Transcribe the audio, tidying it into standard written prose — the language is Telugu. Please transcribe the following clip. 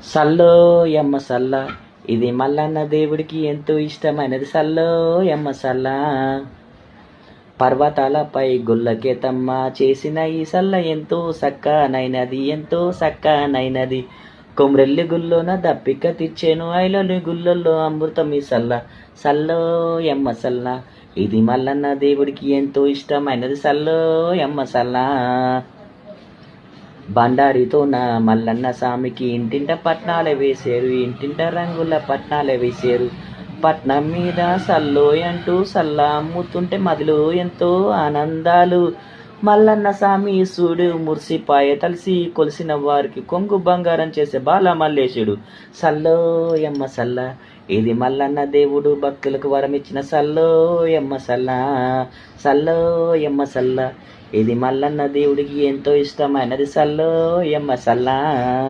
సల్లో యమ్మ సల్ల, ఇది మల్లన్న దేవుడికి ఎంతో ఇష్టమైనది. సల్లో యమ్మ సల్ల, పర్వతాలపై గుల్లకేతమ్మ చేసిన ఈ సల్ల ఎంతో సక్కనైనది, ఎంతో సక్కనైనది. కొమ్రెల్లి గుల్లోన దప్పిక తెచ్చాను, ఐలలు గుల్లల్లో అమృతం ఈ సల్ల. సల్లో యమ్మ సల్ల, ఇది మల్లన్న దేవుడికి ఎంతో ఇష్టమైనది. సల్లో యమ్మ సల్ల, బండారితో నా మల్లన్న స్వామికి ఇంటింట పట్నాలే వేశారు, ఇంటింట రంగుల పట్నాలే వేశారు. పట్నం మీద సల్లోయ్ అంటూ సల్లా అమ్ముతుంటే మదిలో ఎంతో ఆనందాలు. మల్లన్న స్వామి సూడు మురిసిపాయ తలిసి కొలిసిన వారికి కొంగు బంగారం చేసే బాల మల్లేశుడు. సల్లో యమ్మ సల్ల, ఇది మల్లన్న దేవుడు భక్తులకు వరమిచ్చిన. సల్లో యమ్మ సల్ల, సల్లో యమ్మ సల్ల, ఇది మల్లన్న దేవుడికి ఎంతో ఇష్టమైనది. సల్లో యమ్మ సల్ల.